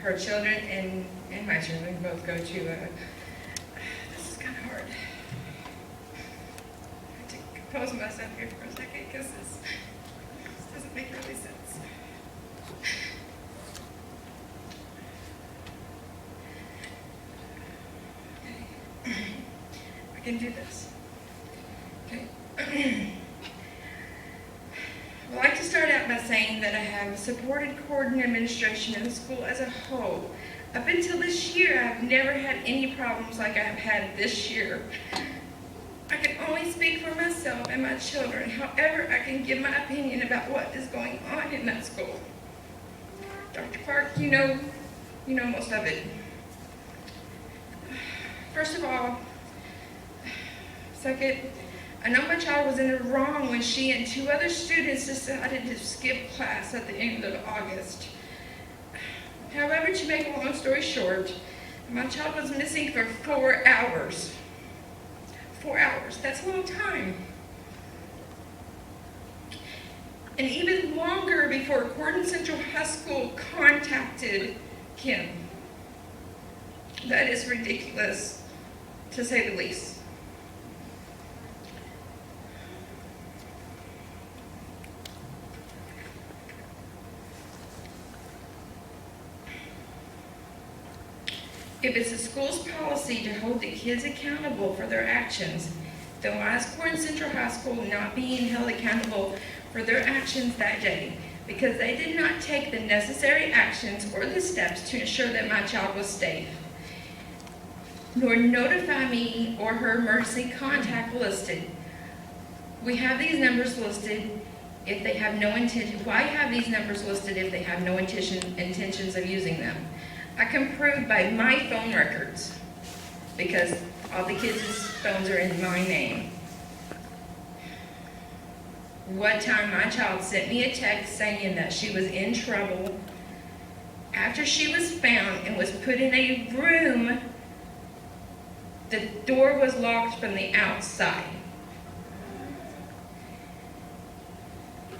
her children and my children both go to, this is kind of hard. I have to compose myself here for a second because this doesn't make really sense. Okay. I can do this. Okay. I'd like to start out by saying that I have supported court administration in the school as a whole. Up until this year, I've never had any problems like I've had this year. I can only speak for myself and my children. However, I can give my opinion about what is going on in that school. Dr. Clark, you know most of it. First of all, second, I know my child was in the wrong when she and 2 other students decided to skip class at the end of August. However, to make a long story short, my child was missing for 4 hours. 4 hours, that's a long time. And even longer before Gordon Central High School contacted Kim. That is ridiculous, to say the least. If it's the school's policy to hold the kids accountable for their actions, then why is Gordon Central High School not being held accountable for their actions that day? Because they did not take the necessary actions or the steps to ensure that my child was safe, nor notify me or her emergency contact listed. We have these numbers listed if they have no intention. Why have these numbers listed if they have no intentions of using them? I can prove by my phone records, because all the kids' phones are in my name, what time my child sent me a text saying that she was in trouble after she was found and was put in a room. The door was locked from the outside.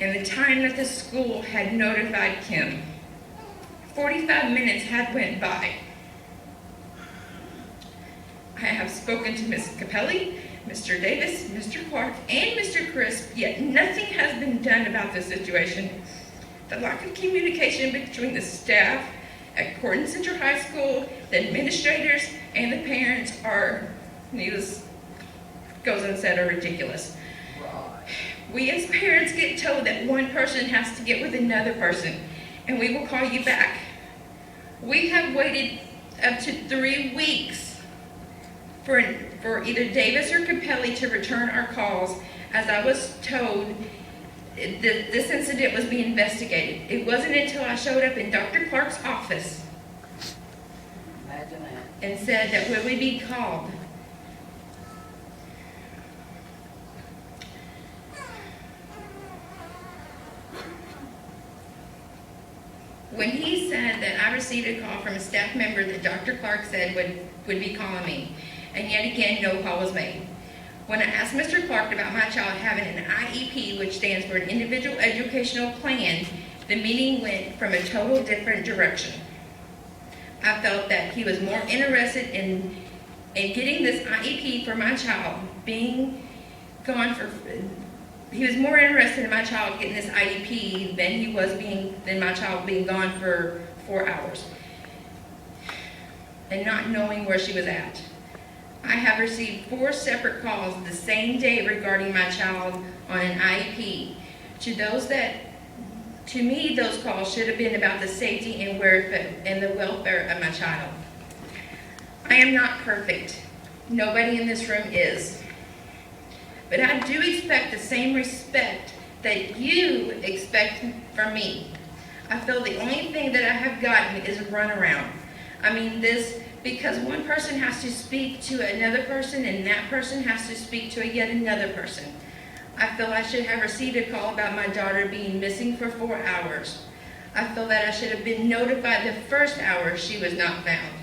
And the time that the school had notified Kim, 45 minutes had went by. I have spoken to Ms. Capelli, Mr. Davis, Mr. Clark, and Mr. Crisp, yet nothing has been done about this situation. The lack of communication between the staff at Gordon Central High School, the administrators, and the parents are, needless goes unsaid, are ridiculous. We as parents get told that one person has to get with another person, and we will call you back. We have waited up to 3 weeks for either Davis or Capelli to return our calls, as I was told this incident was being investigated. It wasn't until I showed up in Dr. Clark's office and said that would we be called. When he said that I received a call from a staff member that Dr. Clark said would be calling me, and yet again, no call was made. When I asked Mr. Clark about my child having an IEP, which stands for an Individual Educational Plan, the meeting went from a total different direction. I felt that he was more interested in getting this IEP for my child being gone for. He was more interested in my child getting this IEP than my child being gone for 4 hours and not knowing where she was at. I have received 4 separate calls the same day regarding my child on an IEP. To me, those calls should have been about the safety and the welfare of my child. I am not perfect. Nobody in this room is. But I do expect the same respect that you expect from me. I feel the only thing that I have gotten is a runaround. I mean this because one person has to speak to another person and that person has to speak to yet another person. I feel I should have received a call about my daughter being missing for 4 hours. I feel that I should have been notified the first hour she was not found.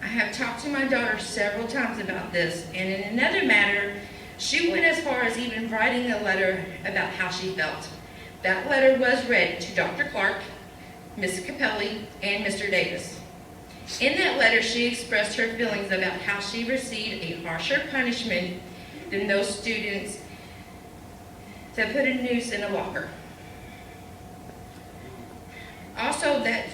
I have talked to my daughter several times about this, and in another matter, she went as far as even writing a letter about how she felt. That letter was read to Dr. Clark, Ms. Capelli, and Mr. Davis. In that letter, she expressed her feelings about how she received a harsher punishment than those students that put a noose in a locker. Also, a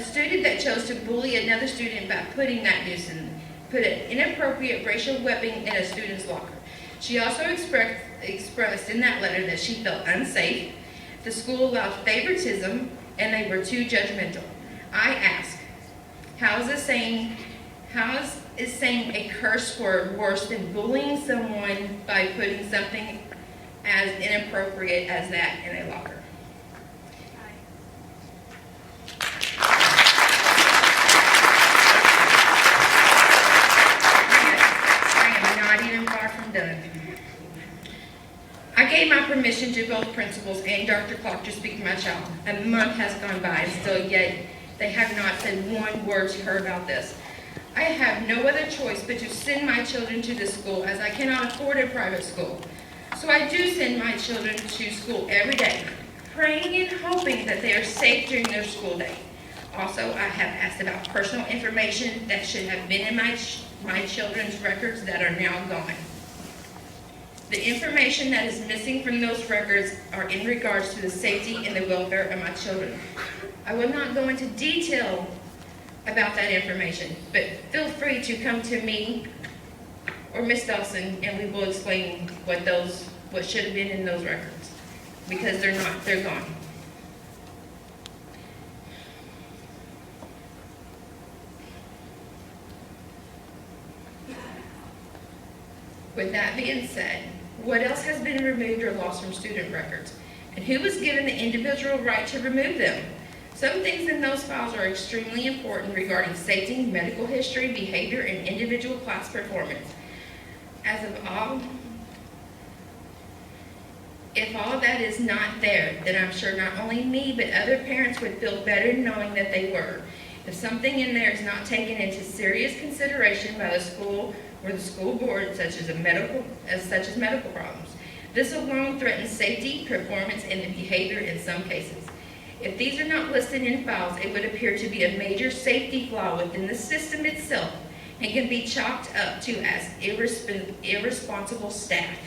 student that chose to bully another student by putting that noose in, put an inappropriate racial weapon in a student's locker. She also expressed in that letter that she felt unsafe, the school allowed favoritism, and they were too judgmental. I ask, how is saying a curse word worse than bullying someone by putting something as inappropriate as that in a locker? I am not even far from done. I gave my permission to both principals and Dr. Clark to speak to my child. A month has gone by and still yet they have not said one word to her about this. I have no other choice but to send my children to this school as I cannot afford a private school. So I do send my children to school every day, praying and hoping that they are safe during their school day. Also, I have asked about personal information that should have been in my children's records that are now gone. The information that is missing from those records are in regards to the safety and the welfare of my children. I will not go into detail about that information, but feel free to come to me or Miss Dawson and we will explain what should have been in those records, because they're gone. With that being said, what else has been removed or lost from student records? And who was given the individual right to remove them? Some things in those files are extremely important regarding safety, medical history, behavior, and individual class performance. If all of that is not there, then I'm sure not only me, but other parents would feel better knowing that they were. If something in there is not taken into serious consideration by the school or the school board, such as medical problems, this alone threatens safety, performance, and the behavior in some cases. If these are not listed in files, it would appear to be a major safety flaw within the system itself and can be chalked up to as irresponsible staff.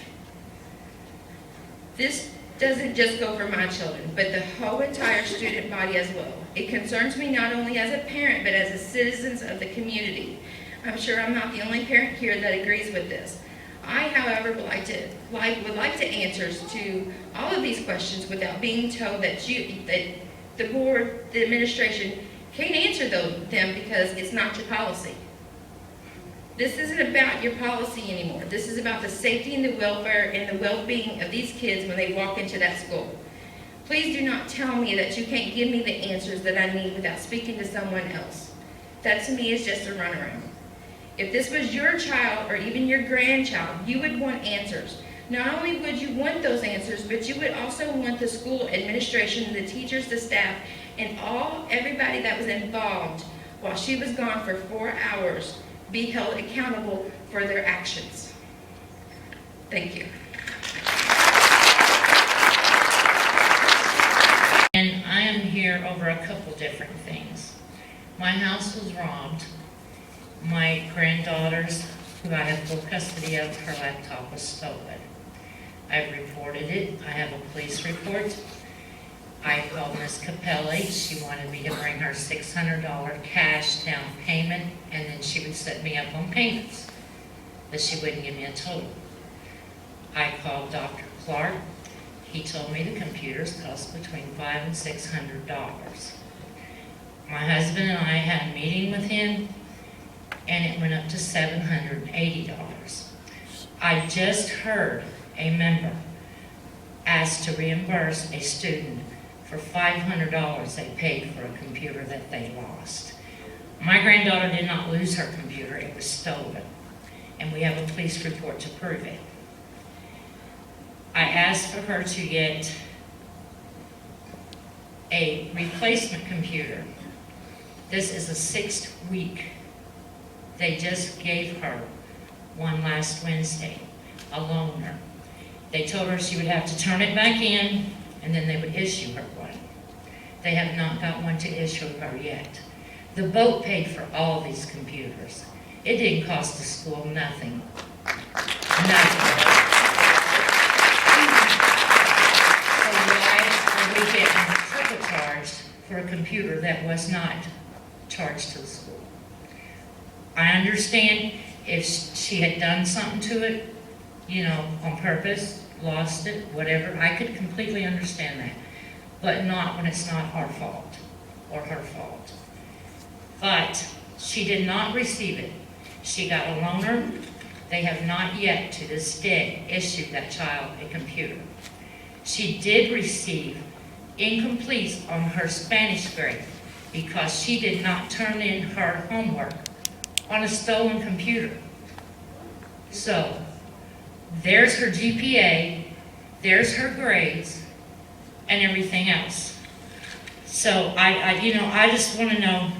This doesn't just go for my children, but the whole entire student body as well. It concerns me not only as a parent, but as a citizen of the community. I'm sure I'm not the only parent here that agrees with this. I, however, would like to answers to all of these questions without being told that the board, the administration, can't answer them because it's not your policy. This isn't about your policy anymore. This is about the safety and the welfare and the well-being of these kids when they walk into that school. Please do not tell me that you can't give me the answers that I need without speaking to someone else. That to me is just a runaround. If this was your child or even your grandchild, you would want answers. Not only would you want those answers, but you would also want the school administration, the teachers, the staff, and everybody that was involved while she was gone for 4 hours be held accountable for their actions. Thank you. And I am here over a couple different things. My house was robbed. My granddaughters, who I have full custody of, her laptop was stolen. I've reported it. I have a police report. I called Ms. Capelli. She wanted me to bring her $600 cash down payment, and then she would set me up on payments, but she wouldn't give me a total. I called Dr. Clark. He told me the computers cost between $500 and $600. My husband and I had a meeting with him, and it went up to $780. I just heard a member ask to reimburse a student for $500 they paid for a computer that they lost. My granddaughter did not lose her computer, it was stolen, and we have a police report to prove it. I asked for her to get a replacement computer. This is a 6th week. They just gave her one last Wednesday, a loaner. They told her she would have to turn it back in, and then they would issue her one. They have not got one to issue her yet. The boat paid for all these computers. It didn't cost the school nothing. Nothing. So why are we getting triple charged for a computer that was not charged to the school? I understand if she had done something to it, on purpose, lost it, whatever, I could completely understand that. But not when it's not our fault or her fault. But she did not receive it. She got a loaner. They have not yet, to this day, issued that child a computer. She did receive incompletes on her Spanish grade because she did not turn in her homework on a stolen computer. So, there's her GPA, there's her grades, and everything else. So, I just want to know,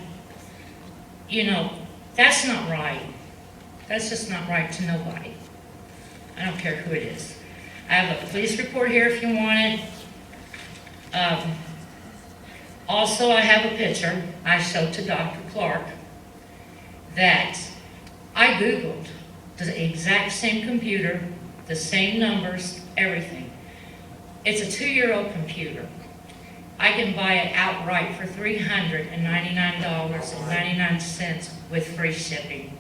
that's not right. That's just not right to nobody. I don't care who it is. I have a police report here if you want it. Also, I have a picture I showed to Dr. Clark that I Googled the exact same computer, the same numbers, everything. It's a 2-year-old computer. I can buy it outright for $399.99 with free shipping.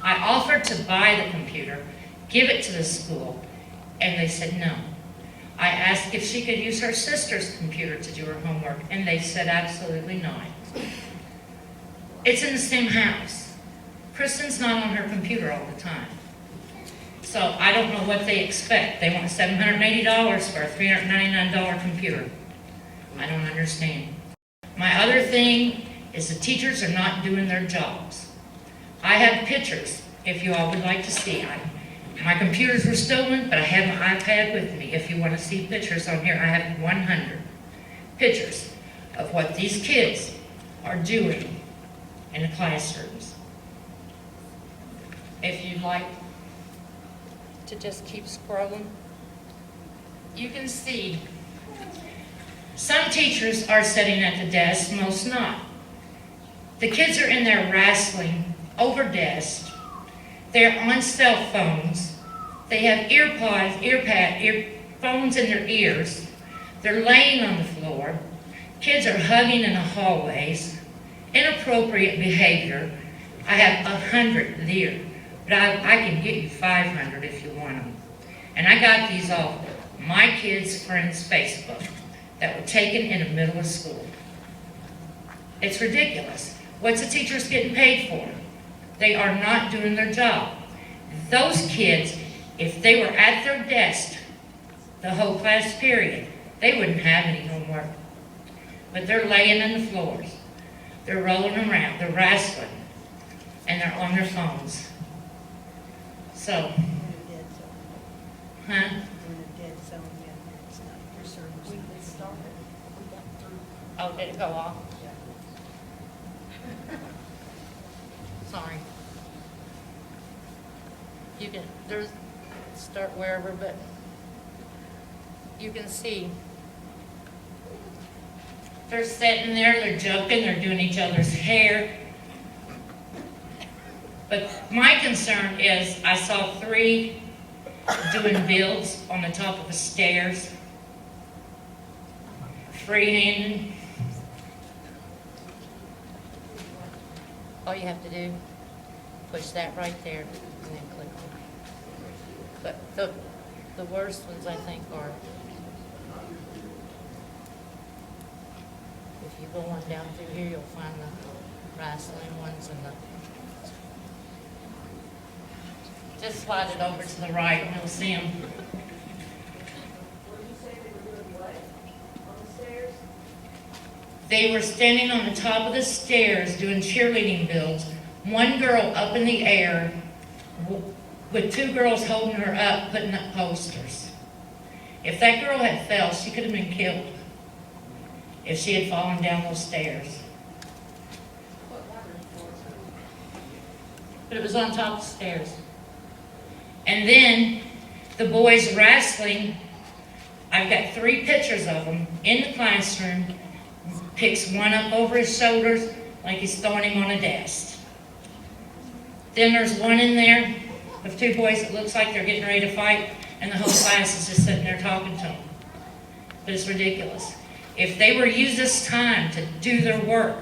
I offered to buy the computer, give it to the school, and they said no. I asked if she could use her sister's computer to do her homework, and they said absolutely not. It's in the same house. Kristen's not on her computer all the time. So I don't know what they expect. They want $780 for a $399 computer. I don't understand. My other thing is the teachers are not doing their jobs. I have pictures, if you all would like to see. My computers were stolen, but I have my iPad with me. If you want to see pictures on here, I have 100 pictures of what these kids are doing in the classrooms. If you'd like to just keep scrolling, you can see some teachers are sitting at the desk, most not. The kids are in there wrestling over desks. They're on cell phones. They have earphones in their ears. They're laying on the floor. Kids are hugging in the hallways. Inappropriate behavior. I have 100 there, but I can get you 500 if you want them. And I got these off my kids' friends' Facebook that were taken in the middle of school. It's ridiculous. What's the teachers getting paid for? They are not doing their job. Those kids, if they were at their desk the whole class period, they wouldn't have any homework. But they're laying on the floors. They're rolling around. They're wrestling. And they're on their phones. So, huh? Oh, did it go off? Sorry. You can, start wherever, but you can see. They're sitting there, they're joking, they're doing each other's hair. But my concern is I saw 3 doing builds on the top of the stairs. Freehanding. All you have to do, push that right there and then click on it. But the worst ones, I think, are, if you go on down through here, you'll find the wrestling ones and just slide it over to the right and you'll see them. They were standing on the top of the stairs doing cheerleading builds. One girl up in the air with 2 girls holding her up, putting up posters. If that girl had fell, she could have been killed if she had fallen down those stairs. But it was on top of the stairs. And then the boys wrestling. I've got 3 pictures of them in the classroom. picks one up over his shoulders like he's throwing him on a desk. Then there's one in there of two boys that looks like they're getting ready to fight, and the whole class is just sitting there talking to them. But it's ridiculous. If they were used this time to do their work,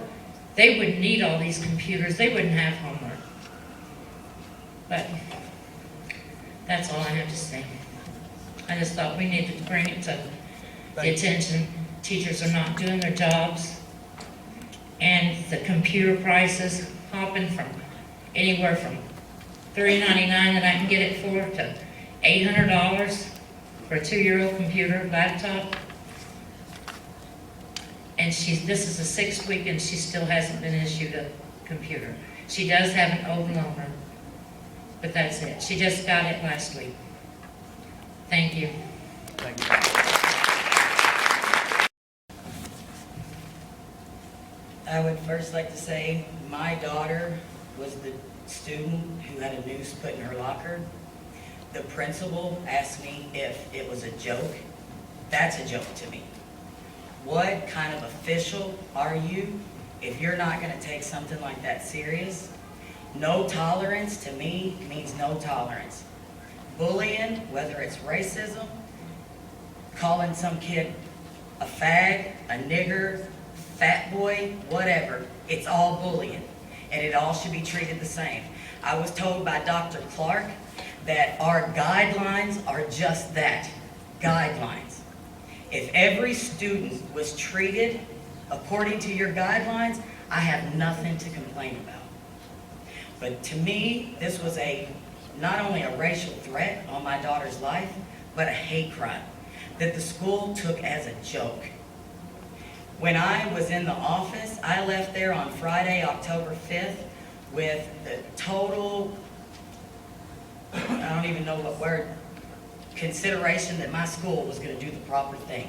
they wouldn't need all these computers. They wouldn't have homework. But that's all I have to say. I just thought we needed to bring it to the attention. Teachers are not doing their jobs. And the computer prices hopping from anywhere from $3.99 that I can get it for to $800 for a 2-year-old computer laptop. And this is the 6th week and she still hasn't been issued a computer. She does have an old loaner, but that's it. She just got it last week. Thank you. Thank you. I would first like to say my daughter was the student who had a noose put in her locker. The principal asked me if it was a joke. That's a joke to me. What kind of official are you if you're not going to take something like that serious? No tolerance to me means no tolerance. Bullying, whether it's racism, calling some kid a fag, a nigger, fat boy, whatever, it's all bullying. And it all should be treated the same. I was told by Dr. Clark that our guidelines are just that, guidelines. If every student was treated according to your guidelines, I have nothing to complain about. But to me, this was not only a racial threat on my daughter's life, but a hate crime that the school took as a joke. When I was in the office, I left there on Friday, October 5th, with the total, I don't even know what word, consideration that my school was going to do the proper thing.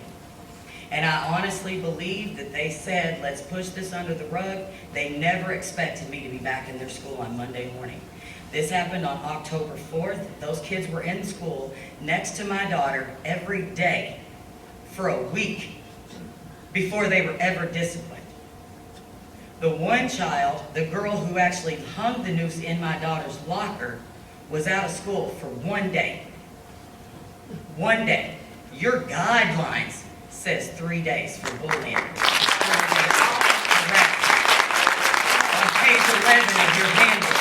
And I honestly believe that they said, let's push this under the rug. They never expected me to be back in their school on Monday morning. This happened on October 4th. Those kids were in school next to my daughter every day for a week before they were ever disciplined. The one child, the girl who actually hung the noose in my daughter's locker, was out of school for 1 day. 1 day. Your guidelines says 3 days for bullying. Correct. On page 11 of your handbook,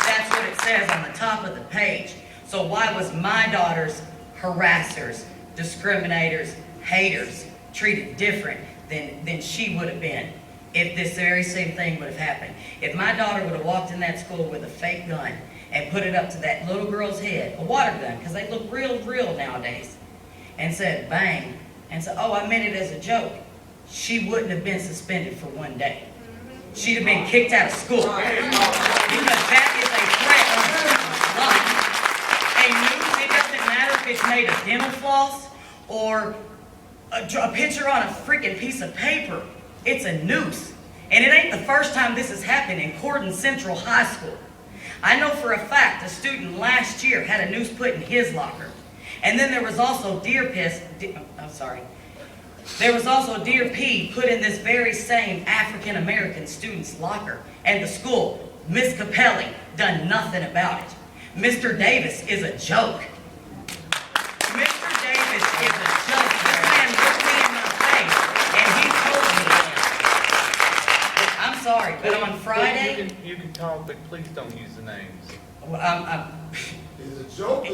that's what it says on the top of the page. So why was my daughter's harassers, discriminators, haters treated different than she would have been if this very same thing would have happened? If my daughter would have walked in that school with a fake gun and put it up to that little girl's head, a water gun, because they look real nowadays, and said bang, and said, oh, I meant it as a joke, she wouldn't have been suspended for 1 day. She'd have been kicked out of school. Because that is a threat on her life. A noose, it doesn't matter if it's made of dental floss or a picture on a freaking piece of paper. It's a noose. And it ain't the first time this has happened in Corden Central High School. I know for a fact a student last year had a noose put in his locker. And then there was also deer pee put in this very same African American student's locker. And the school, Miss Capelli, done nothing about it. Mr. Davis is a joke. Mr. Davis is a joke. This man looked me in my face and he told me, I'm sorry, but on Friday, You can talk, but please don't use the names. Is it a joke?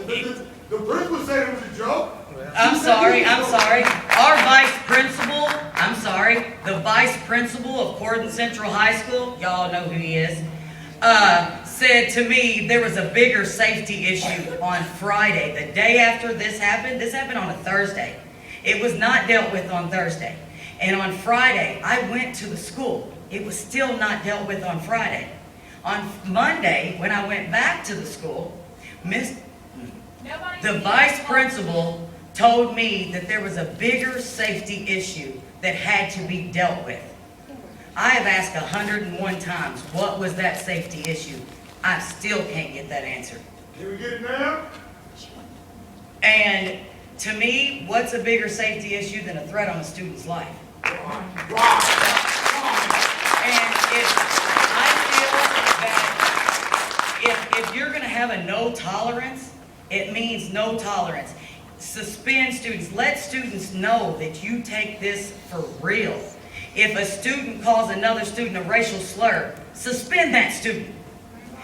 The principal said it was a joke. I'm sorry. Our the vice principal of Corden Central High School, y'all know who he is, said to me there was a bigger safety issue on Friday. The day after this happened on a Thursday. It was not dealt with on Thursday. And on Friday, I went to the school. It was still not dealt with on Friday. On Monday, when I went back to the school, the vice principal told me that there was a bigger safety issue that had to be dealt with. I have asked 101 times, what was that safety issue? I still can't get that answer. Can we get it now? And to me, what's a bigger safety issue than a threat on a student's life? Wow. have a no tolerance, it means no tolerance. Suspend students. Let students know that you take this for real. If a student calls another student a racial slur, suspend that student.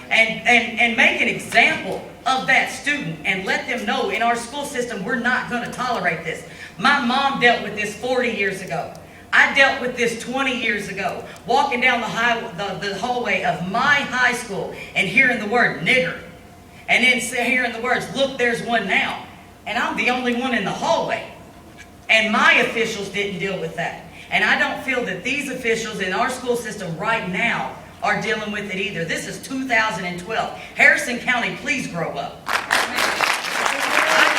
And make an example of that student and let them know in our school system we're not going to tolerate this. My mom dealt with this 40 years ago. I dealt with this 20 years ago, walking down the hallway of my high school and hearing the word nigger. And then hearing the words, look, there's one now. And I'm the only one in the hallway. And my officials didn't deal with that. And I don't feel that these officials in our school system right now are dealing with it either. This is 2012. Harrison County, please grow up. I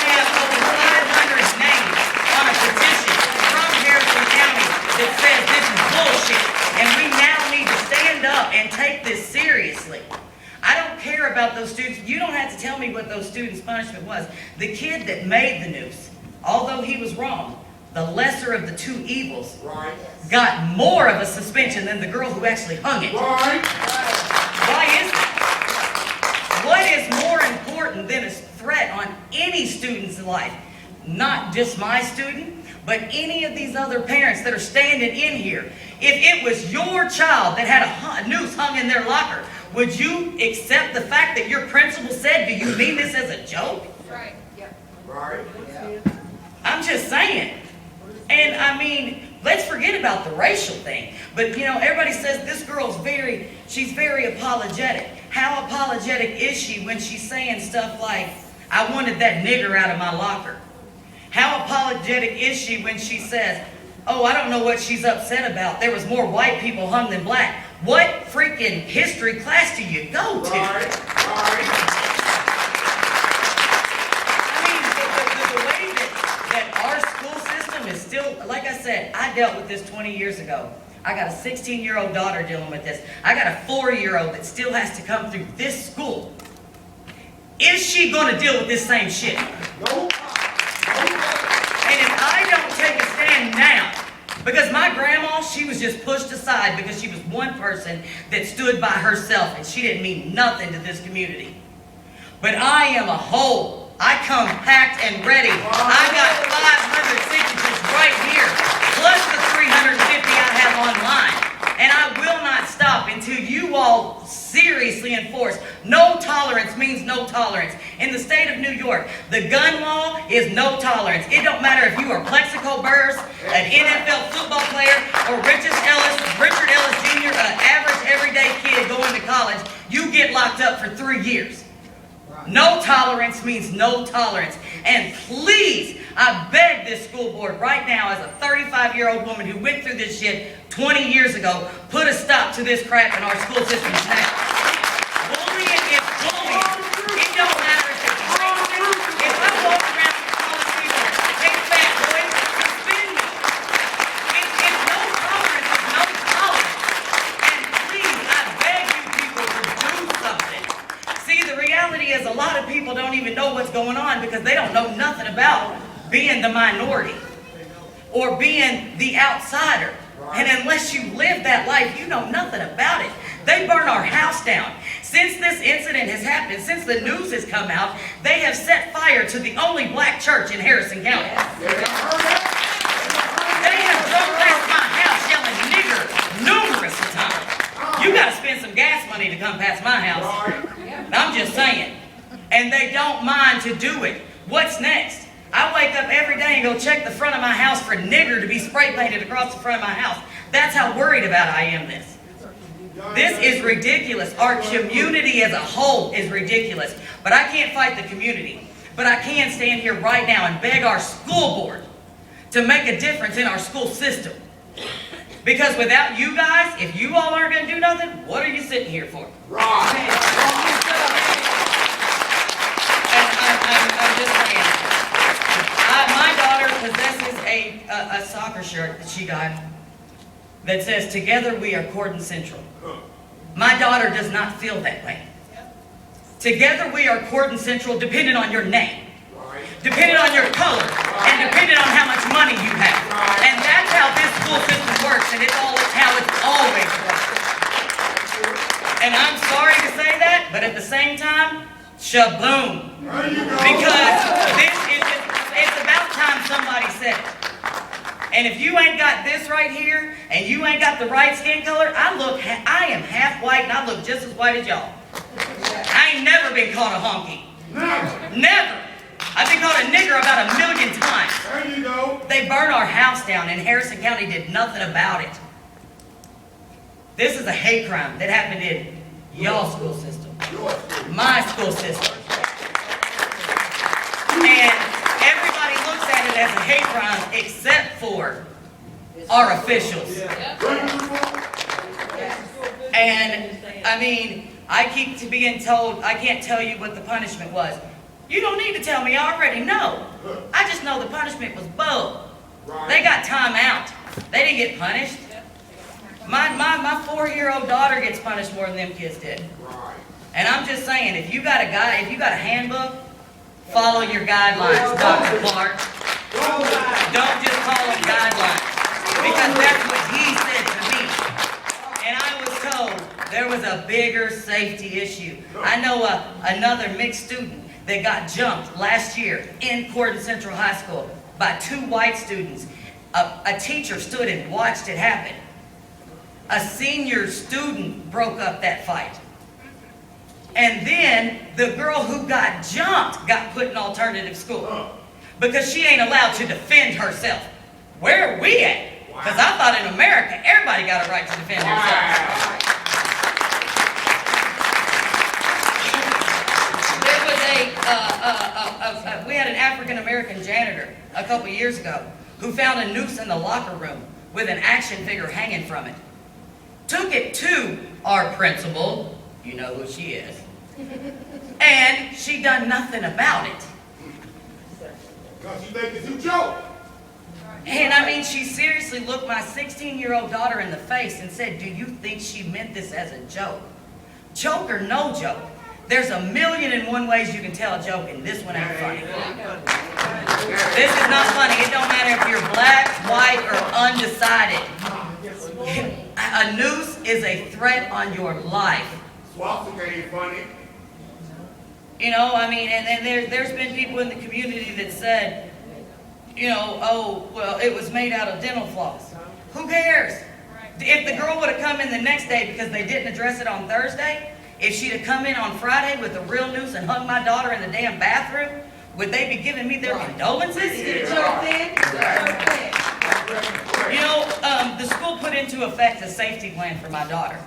have over 500 names on a petition from Harrison County that says this is bullshit. And we now need to stand up and take this seriously. I don't care about those students. You don't have to tell me what those students' punishment was. The kid that made the noose, although he was wrong, the lesser of the two evils, got more of a suspension than the girl who actually hung it. Why is that? What is more important than a threat on any student's life? Not just my student, but any of these other parents that are standing in here. If it was your child that had a noose hung in their locker, would you accept the fact that your principal said, do you mean this as a joke? Right, yep. I'm just saying. And I mean, let's forget about the racial thing. But you know, everybody says this girl's she's very apologetic. How apologetic is she when she's saying stuff like, I wanted that nigger out of my locker? How apologetic is she when she says, oh, I don't know what she's upset about. There was more white people hung than black. What freaking history class do you go to? I mean, the way that our school system is still, like I said, I dealt with this 20 years ago. I got a 16-year-old daughter dealing with this. I got a 4-year-old that still has to come through this school. Is she going to deal with this same shit? No. And if I don't take a stand now, because my grandma, she was just pushed aside because she was one person that stood by herself and she didn't mean nothing to this community. But I am a whole. I come packed and ready. I got 500 signatures right here, plus the 350 I have online. And I will not stop until you all seriously enforce no tolerance means no tolerance. In the state of New York, the gun law is no tolerance. It don't matter if you are Plexico Burrs, an NFL football player, or Richard Ellis Jr., an average everyday kid going to college, you get locked up for 3 years. No tolerance means no tolerance. And please, I beg this school board right now as a 35-year-old woman who went through this shit 20 years ago, put a stop to this crap in our school systems now. Bullying is bullying. It don't matter if it's racist. If I walk around calling people, hey fat boy, suspend me. It's no tolerance, it's no tolerance. And please, I beg you people to do something. See, the reality is a lot of people don't even know what's going on because they don't know nothing about being the minority or being the outsider. And unless you live that life, you know nothing about it. They burn our house down. Since this incident has happened, since the news has come out, they have set fire to the only black church in Harrison County. They have drove past my house yelling nigger numerous times. You got to spend some gas money to come past my house. I'm just saying. And they don't mind to do it. What's next? I wake up every day and go check the front of my house for nigger to be spray painted across the front of my house. That's how worried about I am this. This is ridiculous. Our community as a whole is ridiculous. But I can't fight the community. But I can stand here right now and beg our school board to make a difference in our school system. Because without you guys, if you all aren't going to do nothing, what are you sitting here for? I'm just saying. My daughter possesses a soccer shirt that she got that says, "Together we are Cordon Central." My daughter does not feel that way. Together we are Cordon Central, depending on your name, depending on your color, and depending on how much money you have. And that's how this school system works, and it's how it's always worked. And I'm sorry to say that, but at the same time, Shaboom. There you go. Because it's about time somebody said it. And if you ain't got this right here, and you ain't got the right skin color, I am half white, and I look just as white as y'all. I ain't never been called a honky. Never. Never. I've been called a nigger about 1,000,000 times. There you go. They burned our house down, and Harrison County did nothing about it. This is a hate crime that happened in y'all's school system, Your school. my school system. And everybody looks at it as a hate crime except for our officials. And, I mean, I keep being told, I can't tell you what the punishment was. You don't need to tell me, I already know. I just know the punishment was bull. They got time out. They didn't get punished. My 4-year-old daughter gets punished more than them kids did. Right. And I'm just saying, if you got a handbook, follow your guidelines, Dr. Clark. Don't just call them guidelines, because that's what he said to me. And I was told there was a bigger safety issue. I know another mixed student that got jumped last year in Corden Central High School by 2 white students. A teacher stood and watched it happen. A senior student broke up that fight. And then the girl who got jumped got put in alternative school because she ain't allowed to defend herself. Where are we at? Because I thought in America, everybody got a right to defend themselves. There was we had an African-American janitor a couple years ago who found a noose in the locker room with an action figure hanging from it. Took it to our principal, you know who she is, and she done nothing about it. Because you think it's a joke. And I mean, she seriously looked my 16-year-old daughter in the face and said, do you think she meant this as a joke? Joke or no joke? There's 1,000,001 ways you can tell a joke, and this one ain't funny. This is not funny. It don't matter if you're black, white, or undecided. A noose is a threat on your life. Swastika ain't funny. You know, I mean, and there's been people in the community that said, you know, oh, well, it was made out of dental floss. Who cares? If the girl would have come in the next day because they didn't address it on Thursday, if she'd have come in on Friday with a real noose and hung my daughter in the damn bathroom, would they be giving me their condolences? You know, the school put into effect a safety plan for my daughter.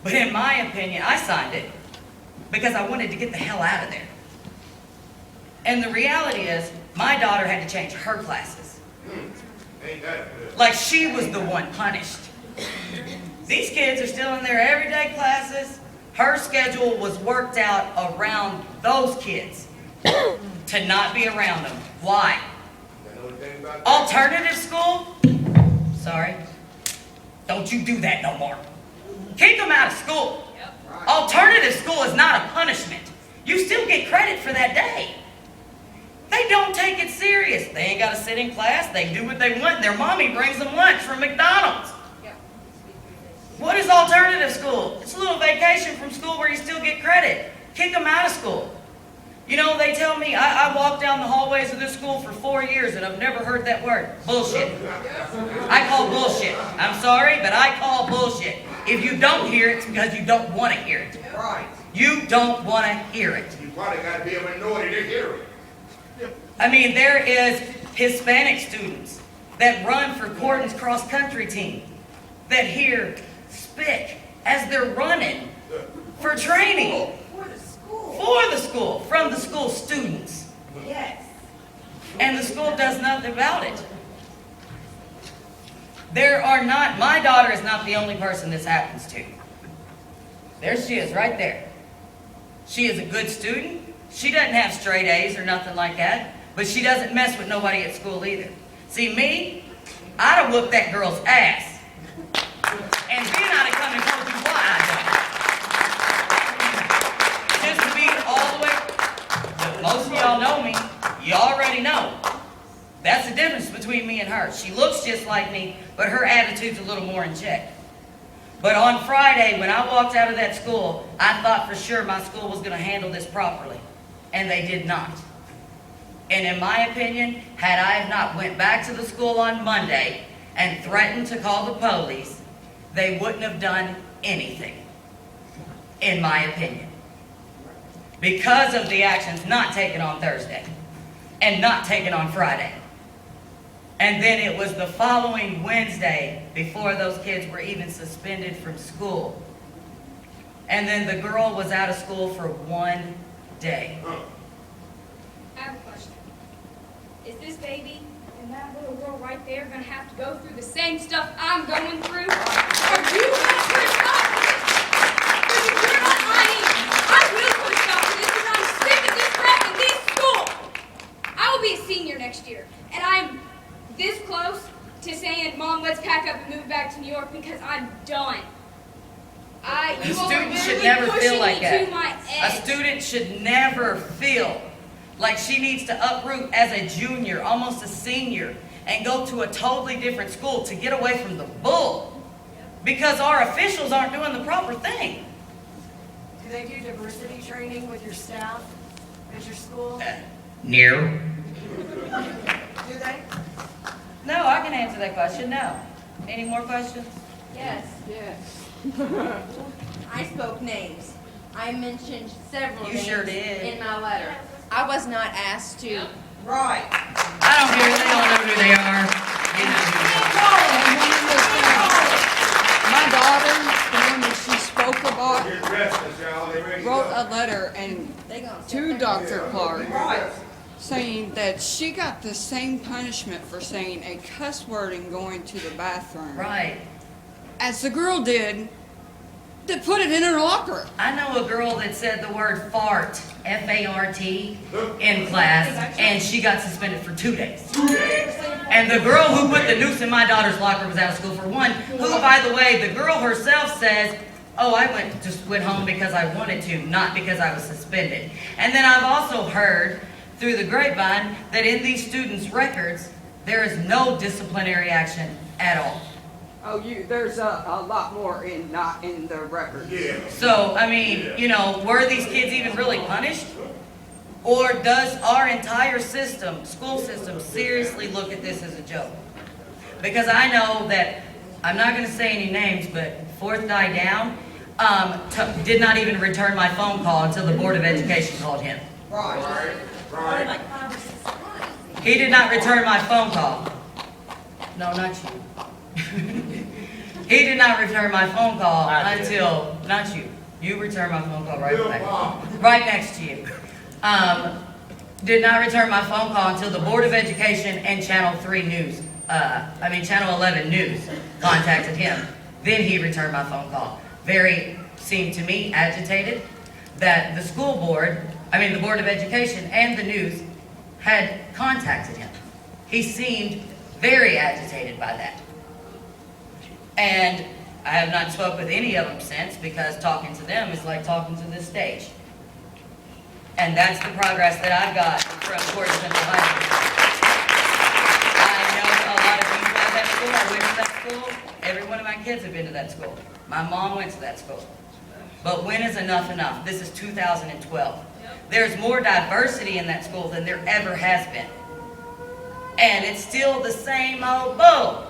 But in my opinion, I signed it because I wanted to get the hell out of there. And the reality is, my daughter had to change her classes. Ain't that good? Like she was the one punished. These kids are still in their everyday classes. Her schedule was worked out around those kids to not be around them. Why? You know anything about that? Alternative school? Sorry. Don't you do that no more. Kick them out of school. Alternative school is not a punishment. You still get credit for that day. They don't take it serious. They ain't got to sit in class. They do what they want. Their mommy brings them lunch from McDonald's. What is alternative school? It's a little vacation from school where you still get credit. Kick them out of school. You know, they tell me, I walked down the hallways of this school for 4 years and I've never heard that word. Bullshit. I call bullshit. I'm sorry, but I call bullshit. If you don't hear it, it's because you don't want to hear it. Right. You don't want to hear it. You probably got to be a minority to hear it. I mean, there is Hispanic students that run for Corden's cross-country team that hear spick as they're running for training. For the school, from the school students. Yes. And the school does nothing about it. My daughter is not the only person this happens to. There she is, right there. She is a good student. She doesn't have straight A's or nothing like that, but she doesn't mess with nobody at school either. See, me, I'd have whooped that girl's ass. And then I'd have come and told you why I done it. Just to be all the way, most of y'all know me, you already know. That's the difference between me and her. She looks just like me, but her attitude's a little more in check. But on Friday, when I walked out of that school, I thought for sure my school was gonna handle this properly, and they did not. And in my opinion, had I have not went back to the school on Monday and threatened to call the police, they wouldn't have done anything, in my opinion. Because of the actions not taken on Thursday and not taken on Friday. And then it was the following Wednesday before those kids were even suspended from school. And then the girl was out of school for 1 day. I have a question. Is this baby and that little girl right there gonna have to go through the same stuff I'm going through? Or do you want to put a stop to this? Because if you're not lying, I will put a stop to this because I'm sick of this crap in this school. I will be a senior next year, and I'm this close to saying, Mom, let's pack up and move back to New York because I'm done. A You all are student should literally never feel pushing like me to my that. A edge. student should never feel like she needs to uproot as a junior, almost a senior, and go to a totally different school to get away from the bull. Because our officials aren't doing the proper thing. Do they do diversity training with your staff at your school? No. Do they? No, I can answer that question, no. Any more questions? Yes, Yes. I spoke names. I mentioned several You names sure did. in my letter. I was not asked to. Right. I don't care, they don't know who they are. You know who they are. My daughter, the one that she spoke about, Get dressed, Miss Al, they ready to wrote go. a letter and They gonna to Dr. Clark Right. saying that she got the same punishment for saying a cuss word and going to the bathroom Right. as the girl did that put it in her locker. I know a girl that said the word fart, F-A-R-T, in class, and she got suspended for 2 days. And the girl who put the noose in my daughter's locker was out of school for 1, who, by the way, the girl herself says, oh, I just went home because I wanted to, not because I was suspended. And then I've also heard through the grapevine that in these students' records, there is no disciplinary action at all. Oh, there's a lot more not in the record. Yeah. So, I mean, you know, were these kids even really punished? Or does our entire system, school system, seriously look at this as a joke? Because I know that, I'm not going to say any names, but fourth guy down did not even return my phone call until the Board of Education called him. Right. He did not return my phone call. No, not you. He did not return my phone call I did. until, not you. You returned my phone call right Bill back. Bob. Right next to you. Did not return my phone call until the Board of Education and Channel 3 News, Channel 11 News contacted him. Then he returned my phone call. Seemed to me agitated that the school board, the Board of Education and the news had contacted him. He seemed very agitated by that. And I have not spoke with any of them since because talking to them is like talking to this stage. And that's the progress that I've got from Porter Central High School. I know a lot of you at that school. I went to that school. Every one of my kids have been to that school. My mom went to that school. But when is enough enough? This is 2012. There's more diversity in that school than there ever has been. And it's still the same old bull.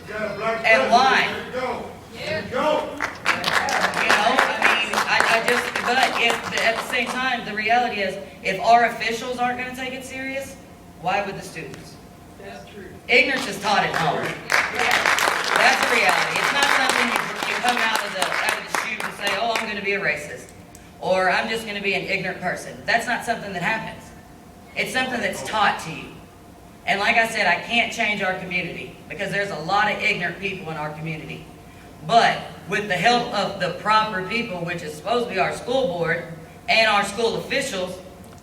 You got a black And president, why? let it go. Let it go. You know, but at the same time, the reality is, if our officials aren't going to take it serious, why would the students? That's true. Ignorance is taught at home. That's the reality. It's not something you come out of the chute and say, oh, I'm going to be a racist, or I'm just going to be an ignorant person. That's not something that happens. It's something that's taught to you. And like I said, I can't change our community because there's a lot of ignorant people in our community. But with the help of the proper people, which is supposed to be our school board and our school officials,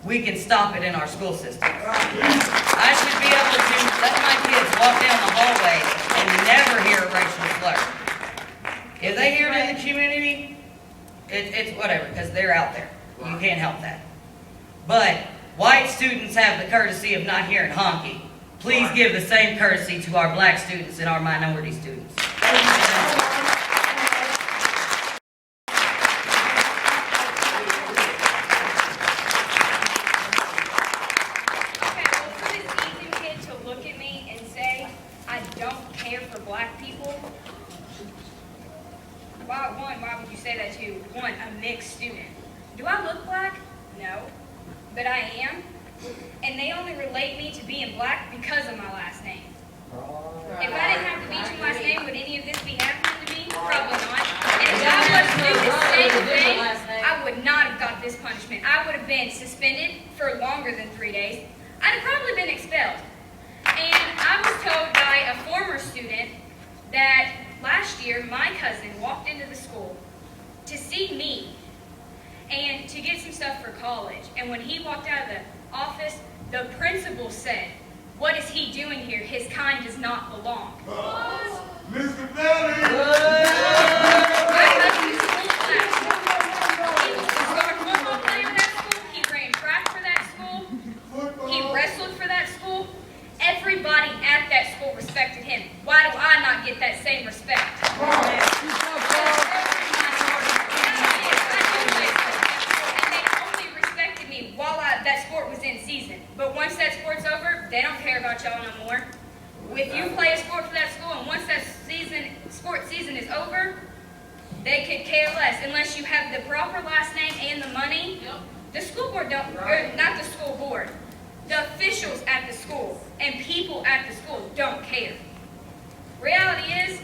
we can stop it in our school system. I should be able to let my kids walk down the hallway and never hear a racial slur. If they hear it in the community, it's whatever, because they're out there. You can't help that. But white students have the courtesy of not hearing honky. Please give the same courtesy to our black students and our minority students. Do I look black? No, but I am. And they only relate me to being black because of my last name. If I didn't have the Beecham last name, would any of this be happening to me? Probably not. And if I was to do the same thing, I would not have got this punishment. I would have been suspended for longer than 3 days. I'd have probably been expelled. And I was told by a former student that last year my cousin walked into the school to see me and to get some stuff for college. And when he walked out of the office, the principal said, "What is he doing here? His kind does not belong." Mr. Belly! My cousin is full class. He was the star football player at that school. He ran track for that school. He wrestled for that school. Everybody at that school respected him. Why do I not get that same respect? And they only respected me while that sport was in season. But once that sport's over, they don't care about y'all no more. If you play a sport for that school, and once that sport season is over, they could care less. Unless you have the proper last name and the money, the school board don't, or not the school board, the officials at the school and people at the school don't care. Reality is,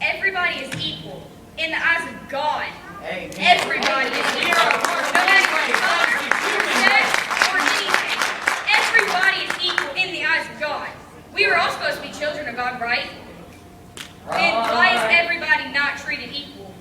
everybody is equal in the eyes of God. Everybody is equal. No matter color, sex, or anything. Everybody is equal in the eyes of God. We are all supposed to be children of God, right? Then why is everybody not treated equal?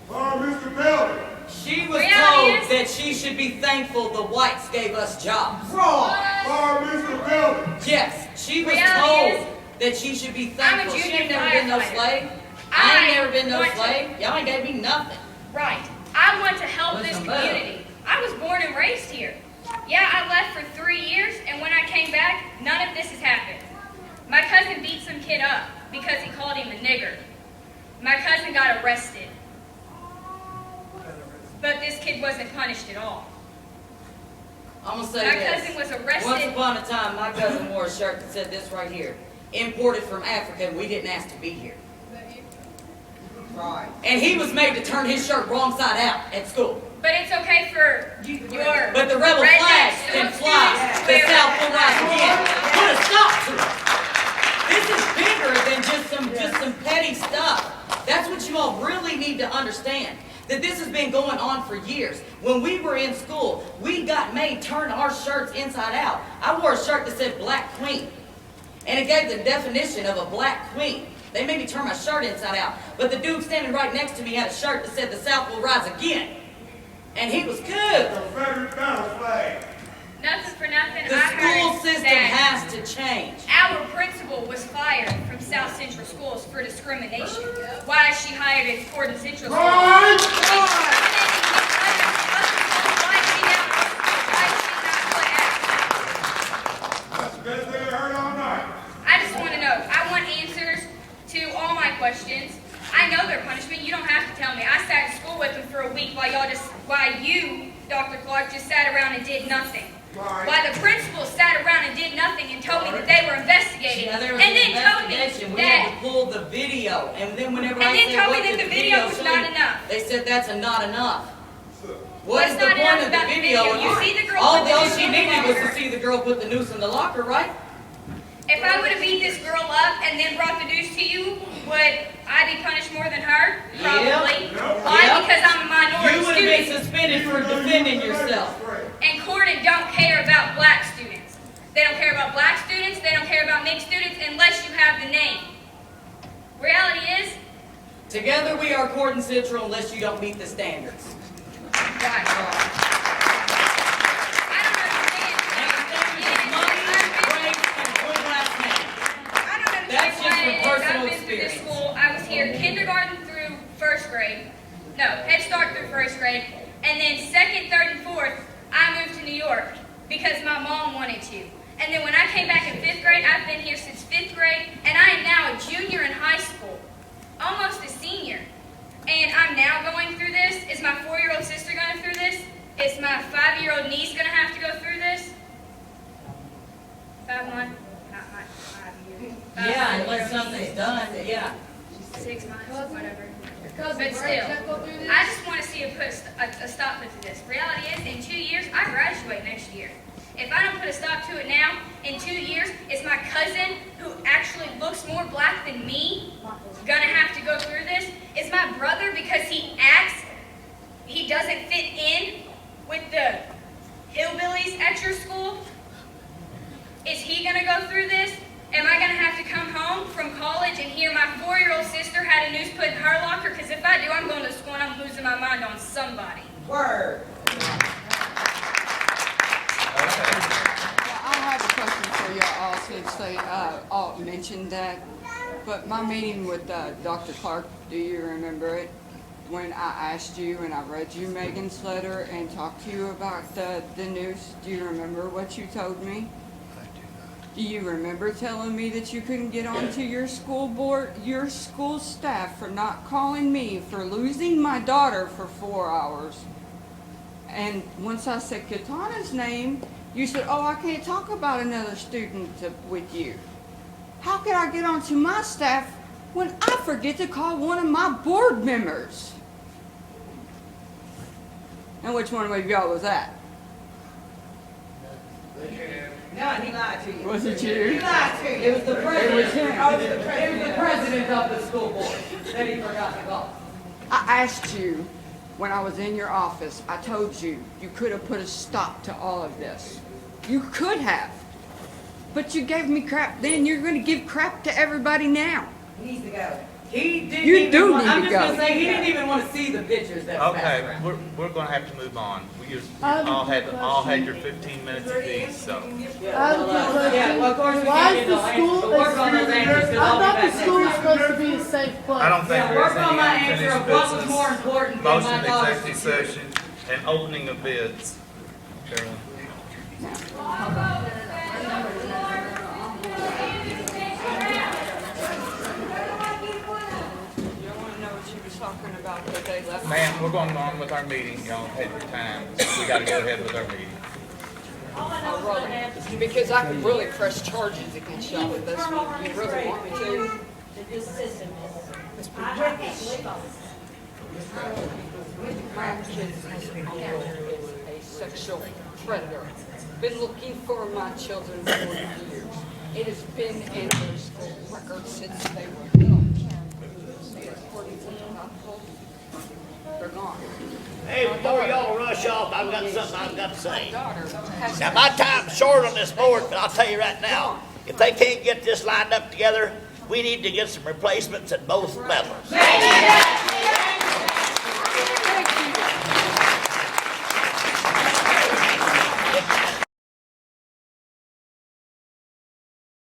Mr. Belly! She was Reality told is- that she should be thankful the whites gave us jobs. Mr. Belly! Yes, she was Reality told is- that she should be I'm a thankful. She junior ain't never been no firefighter. slave. I ain't never been no want to- slave. Y'all ain't gave me nothing. Right. I want to help this Listen, Belle. community. I was born and raised here. Yeah, I left for 3 years, and when I came back, none of this has happened. My cousin beat some kid up because he called him a nigger. My cousin got arrested. But this kid wasn't punished at all. I'm gonna say My this. cousin was Once arrested. upon a time, my cousin wore a shirt that said this right here. Imported from Africa, and we didn't ask to be here. Right. And he was made to turn his shirt wrong side out at school. But it's okay for your But the rebel redneck flag can students fly. to The wear South will rise again. that. Put a stop to it. This is bigger than just some petty stuff. That's what you all really need to understand. That this has been going on for years. When we were in school, we got made turn our shirts inside out. I wore a shirt that said Black Queen. And it gave the definition of a black queen. They made me turn my shirt inside out. But the dude standing right next to me had a shirt that said the South will rise again. And he was good. Confederate battle flag. Nothing for nothing. The I school heard system that has to change. our principal was fired from South Central Schools for discrimination. Why is she hired at Gordon Central School? Right! Discriminating against other schools. Why is she not put at? That's the best thing I heard all night. I just want to know. I want answers to all my questions. I know their punishment. You don't have to tell me. I sat in school with them for a week while you, Dr. Clark, just sat around and did nothing. Right. While the principal sat around and did nothing and told me that they were investigating, Yeah, there was and an then told me investigation. We had that to pull the video. And then whenever And I then said, told me what that did the video was show not you? enough. They said that's not enough. What What's is the not point enough of the about the video? video? You see the girl All put the noose she in the needed was to locker. see the girl put the noose in the locker, right? if I would have beat this girl up and then brought the news to you, would I be punished more than her? Probably. Yep. Why? Yep. Because I'm a minority You would have been student. suspended for defending yourself. And Corden don't care about black students. They don't care about black students. They don't care about mixed students unless you have the name. Reality is, Together we are Gordon Central unless you don't meet the standards. right. I don't understand. I don't understand That's just why from it is. personal I've been through this experience. school. I was here kindergarten through first grade. No, Head Start through first grade. And then second, third, and fourth, I moved to New York because my mom wanted to. And then when I came back in fifth grade, I've been here since fifth grade, and I am now a junior in high school, almost a senior. And I'm now going through this. Is my 4-year-old sister going through this? Is my 5-year-old niece going to have to go through this? 5 months? Not 5 years. Yeah, unless something's done, yeah. 6 months, whatever. But still, I just want to see a a stop to this. Reality is, in 2 years, I graduate next year. If I don't put a stop to it now, in 2 years, is my cousin, who actually looks more black than me, gonna have to go through this? Is my brother, because he doesn't fit in with the hillbillies at your school? Is he gonna go through this? Am I gonna have to come home from college and hear my 4-year-old sister had a noose put in her locker? Because if I do, I'm going to school and I'm losing my mind on somebody. Word. I have a question for y'all all, since they all mentioned that. But my meeting with Dr. Clark, do you remember it? When I asked you and I read you Megan's letter and talked to you about the news, do you remember what you told me? Do you remember telling me that you couldn't get onto your school board, your school staff, for not calling me for losing my daughter for 4 hours? And once I said Katana's name, you said, oh, I can't talk about another student with you. How could I get onto my staff when I forget to call one of my board members? And which one of y'all was that? No, he lied to you. Was it you? He lied to you. It was the president. It was him. It was the president of the school board that he forgot to call. I asked you when I was in your office, I told you, you could have put a stop to all of this. You could have. But you gave me crap then. You're going to give crap to everybody now. He needs to go. He didn't You even do want, need I'm to just go. gonna say, he didn't even want to see the pictures that was passed Okay, around. we're gonna have to move on. You I have a all quick had your question. 15 minutes apiece, so. I have a quick Yeah, well, of course we Why can't is get no the answers, school? but work on those answers, 'cause I I'll be thought back the next school was time. supposed to be a safe place. I don't think Yeah, there's work on my any answer unfinished of what was business. more important than Motion my to daughter's executive security. session and opening of bids. Carolyn. You want to know what she was talking about that they left? Ma'am, we're going on with our meeting. Y'all take your time. We gotta go ahead with our meeting. Because I could really press charges against y'all with this one. You really want me to? My kid's uncle is a sexual predator. Been looking for my children for years. It has been in their school records since they were little. According to the gospel, they're gone. Hey, before y'all rush off, I've got something I've got to say. Daughter has Now, my time's short on this board, but I'll tell you right now, if they can't get this lined up together, we need to get some replacements at both levels.